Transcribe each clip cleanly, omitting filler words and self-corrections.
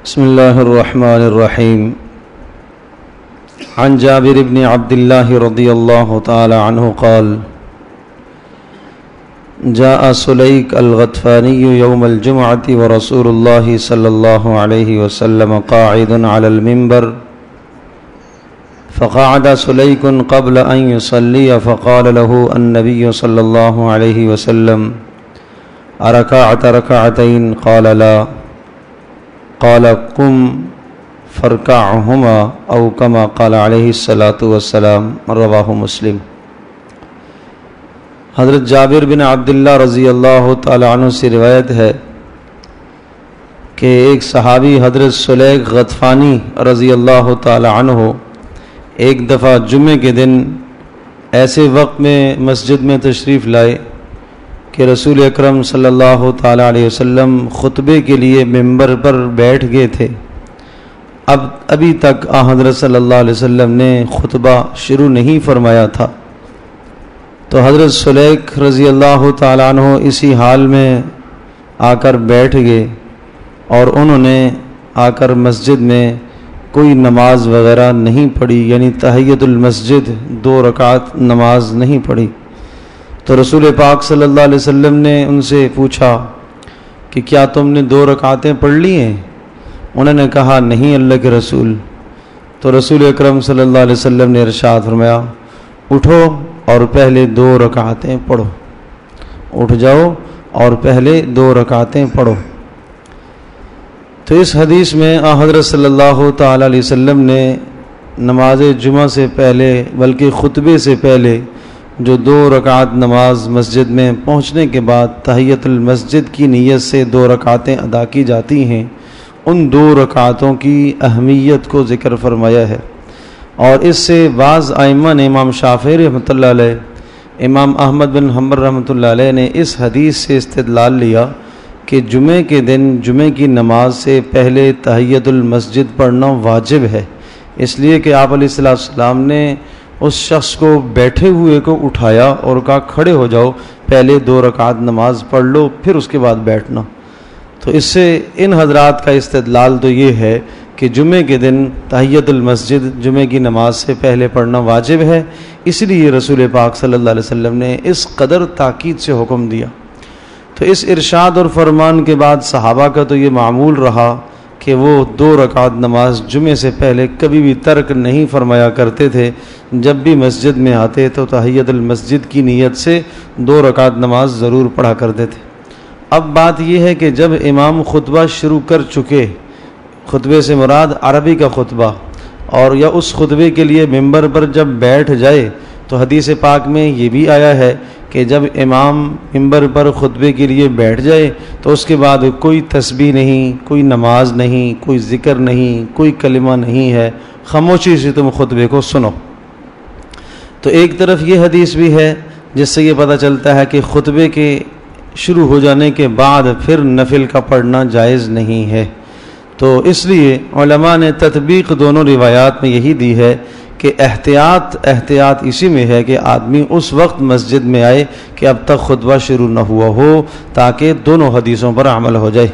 بسم الله الرحمن الرحيم. عن جابر بن عبد الله رضي الله تعالى عنه قال: جاء سليك الغطفاني يوم الجمعة ورسول الله صلى الله عليه وسلم قاعد على المنبر، فقعد سليك قبل أن يصلي، فقال له النبي صلى الله عليه وسلم: أركعت ركعتين؟ قال لا. قال: قم فاركعهما أو كما قال عليه الصلاة والسلام. رواہ مسلم. حضرت جابر بن عبداللہ رضی اللہ تعالی عنہ سے روایت ہے کہ ایک صحابی حضرت سلیک غطفانی رضی اللہ تعالی عنہ ایک دفعہ جمعے کے دن ایسے وقت میں مسجد میں تشریف لائے کہ رسول اکرم صلی اللہ تعالی علیہ وسلم خطبے کے لیے ممبر پر بیٹھ گئے تھے. ابھی تک حضرت صلی اللہ علیہ وسلم نے خطبہ شروع نہیں فرمایا تھا. تو حضرت سلیک رضی اللہ تعالی عنہ اسی حال میں آ کر بیٹھ گئے اور انہوں نے آ کر مسجد میں کوئی نماز وغیرہ نہیں پڑھی، یعنی تحیۃ المسجد 2 رکعت نماز نہیں پڑھی. تو رسول پاک صلی اللہ علیہ وسلم نے ان سے پوچھا کہ کیا تم نے 2 رکعتیں پڑھ لی ہیں؟ انہوں نے کہا نہیں اللہ کے رسول. تو رسول اکرم صلی اللہ علیہ وسلم نے ارشاد فرمایا اٹھو اور پہلے 2 رکعتیں پڑھو. اٹھ جاؤ اور پہلے 2 رکعتیں پڑھو. تو اس حدیث میں حضرت صلی اللہ تعالی علیہ وسلم نے نماز جمعہ سے پہلے بلکہ خطبے سے پہلے جو 2 رکعت نماز مسجد میں پہنچنے کے بعد تحیۃ المسجد کی نیت سے 2 رکعتیں ادا کی جاتی ہیں، ان 2 رکعتوں کی اہمیت کو ذکر فرمایا ہے. اور اس سے بعض ائمہ نے، امام شافعی رحمۃ اللہ علیہ، امام احمد بن حنبل رحمۃ اللہ علیہ نے اس حدیث سے استدلال لیا کہ جمعے کے دن جمعے کی نماز سے پہلے تحیۃ المسجد پڑھنا واجب ہے، اس لیے کہ آپ علیہ السلام نے اس شخص کو بیٹھے ہوئے کو اٹھایا اور کہا کھڑے ہو جاؤ، پہلے 2 رکعت نماز پڑھ لو پھر اس کے بعد بیٹھنا. تو اس سے ان حضرات کا استدلال تو یہ ہے کہ جمعے کے دن تحیۃ المسجد جمعے کی نماز سے پہلے پڑھنا واجب ہے، اس لیے رسول پاک صلی اللہ علیہ وسلم نے اس قدر تاکید سے حکم دیا. تو اس ارشاد اور فرمان کے بعد صحابہ کا تو یہ معمول رہا کہ وہ 2 رکعت نماز جمعے سے پہلے کبھی بھی ترک نہیں فرمایا کرتے تھے. جب بھی مسجد میں آتے تو تحیۃ المسجد کی نیت سے 2 رکعت نماز ضرور پڑھا کرتے تھے. اب بات یہ ہے کہ جب امام خطبہ شروع کر چکے، خطبے سے مراد عربی کا خطبہ، اور یا اس خطبے کے لیے ممبر پر جب بیٹھ جائے تو حدیث پاک میں یہ بھی آیا ہے کہ جب امام ممبر پر خطبے کے لیے بیٹھ جائے تو اس کے بعد کوئی تسبیح نہیں، کوئی نماز نہیں، کوئی ذکر نہیں، کوئی کلمہ نہیں ہے، خاموشی سے تم خطبے کو سنو. تو ایک طرف یہ حدیث بھی ہے جس سے یہ پتہ چلتا ہے کہ خطبے کے شروع ہو جانے کے بعد پھر نفل کا پڑھنا جائز نہیں ہے. تو اس لیے علماء نے تطبیق دونوں روایات میں یہی دی ہے کہ احتیاط اسی میں ہے کہ آدمی اس وقت مسجد میں آئے کہ اب تک خطبہ شروع نہ ہوا ہو، تاکہ دونوں حدیثوں پر عمل ہو جائے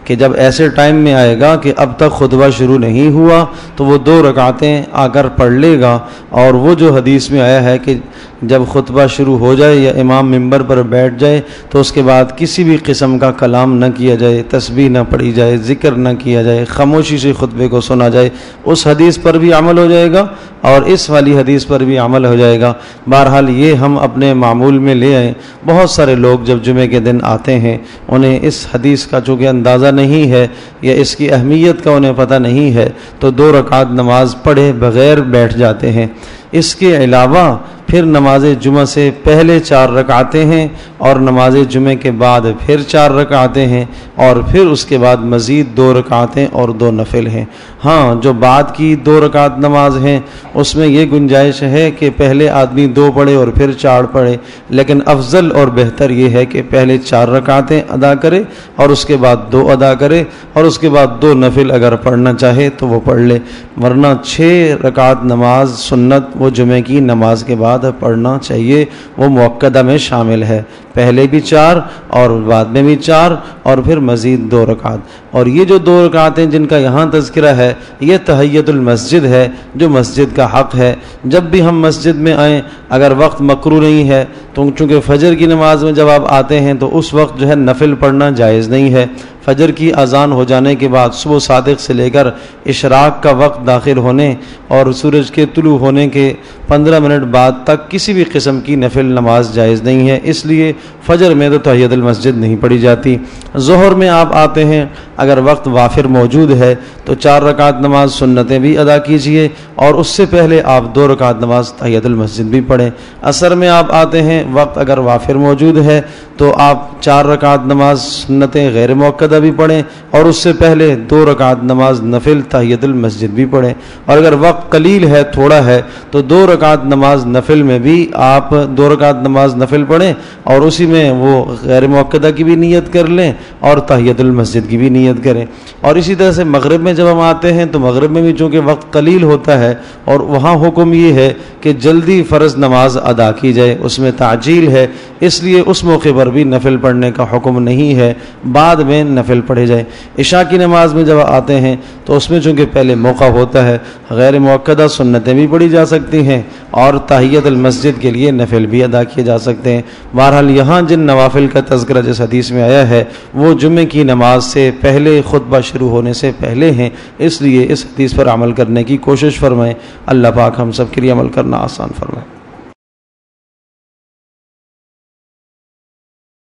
کہ جب ایسے ٹائم میں آئے گا کہ اب تک خطبہ شروع نہیں ہوا تو وہ 2 رکعتیں آ کر پڑھ لے گا. اور وہ جو حدیث میں آیا ہے کہ جب خطبہ شروع ہو جائے یا امام ممبر پر بیٹھ جائے تو اس کے بعد کسی بھی قسم کا کلام نہ کیا جائے، تسبیح نہ پڑھی جائے، ذکر نہ کیا جائے، خاموشی سے خطبے کو سنا جائے، اس حدیث پر بھی عمل ہو جائے گا اور اس والی حدیث پر بھی عمل ہو جائے گا. بہرحال یہ ہم اپنے معمول میں لے آئیں. بہت سارے لوگ جب جمعے کے دن آتے ہیں انہیں اس حدیث کا چونکہ اندازہ نہیں ہے یا اس کی اہمیت کا انہیں پتہ نہیں ہے تو 2 رکعت نماز پڑھے بغیر بیٹھ جاتے ہیں. اس کے علاوہ پھر نماز جمعہ سے پہلے 4 رکعتیں ہیں اور نماز جمعہ کے بعد پھر 4 رکعتیں ہیں اور پھر اس کے بعد مزید 2 رکعتیں اور 2 نفل ہیں. ہاں جو بعد کی 2 رکعت نماز ہیں اس میں یہ گنجائش ہے کہ پہلے آدمی 2 پڑھے اور پھر 4 پڑھے، لیکن افضل اور بہتر یہ ہے کہ پہلے 4 رکعتیں ادا کرے اور اس کے بعد 2 ادا کرے اور اس کے بعد 2 نفل اگر پڑھنا چاہے تو وہ پڑھ لے، ورنہ 6 رکعت نماز سنت وہ جمعہ کی نماز کے بعد پڑھنا چاہیے، وہ مؤکدہ میں شامل ہے. پہلے بھی 4 اور بعد میں بھی 4 اور پھر مزید 2 رکعت. اور یہ جو 2 رکعتیں جن کا یہاں تذکرہ ہے یہ تحیۃ المسجد ہے جو مسجد کا حق ہے. جب بھی ہم مسجد میں آئیں اگر وقت مکروہ نہیں ہے تو چونکہ فجر کی نماز میں جب آپ آتے ہیں تو اس وقت جو ہے نفل پڑھنا جائز نہیں ہے. فجر کی اذان ہو جانے کے بعد صبح صادق سے لے کر اشراق کا وقت داخل ہونے اور سورج کے طلوع ہونے کے 15 منٹ بعد تک کسی بھی قسم کی نفل نماز جائز نہیں ہے. اس لیے فجر میں تو تحیۃ المسجد نہیں پڑھی جاتی. ظہر میں آپ آتے ہیں اگر وقت وافر موجود ہے تو 4 رکعت نماز سنتیں بھی ادا کیجئے اور اس سے پہلے آپ 2 رکعت نماز تحیۃ المسجد بھی پڑھیں. عصر میں آپ آتے ہیں وقت اگر وافر موجود ہے تو آپ 4 رکعت نماز سنتیں غیر موقدہ بھی پڑھیں اور اس سے پہلے 2 رکعت نماز نفل تحیۃ المسجد بھی پڑھیں. اور اگر وقت قلیل ہے تھوڑا ہے تو 2 رکعت نماز نفل میں بھی آپ 2 رکعت نماز نفل پڑھیں اور اسی میں وہ غیر موقدہ کی بھی نیت کر لیں اور تحیۃ المسجد کی بھی نیت کریں. اور اسی طرح سے مغرب میں جب ہم آتے ہیں تو مغرب میں بھی چونکہ وقت قلیل ہوتا ہے اور وہاں حکم یہ ہے کہ جلدی فرض نماز ادا کی جائے، اس میں تعجیل ہے، اس لیے اس موقع پر بھی نفل پڑھنے کا حکم نہیں ہے، بعد میں نفل پڑھے جائے. عشاء کی نماز میں جب آتے ہیں تو اس میں چونکہ پہلے موقع ہوتا ہے غیر موقدہ سنتیں بھی پڑھی جا سکتی ہیں اور تحیۃ المسجد کے لیے نفل بھی ادا کیے جا سکتے ہیں. بہرحال یہاں جن نوافل کا تذکرہ جس حدیث میں آیا ہے وہ جمعے کی نماز سے پہلے خطبہ شروع ہونے سے پہلے ہیں، اس لیے اس حدیث پر عمل کرنے کی کوشش فرمائیں. اللہ پاک ہم سب کے لیے عمل کرنا آسان فرمائے.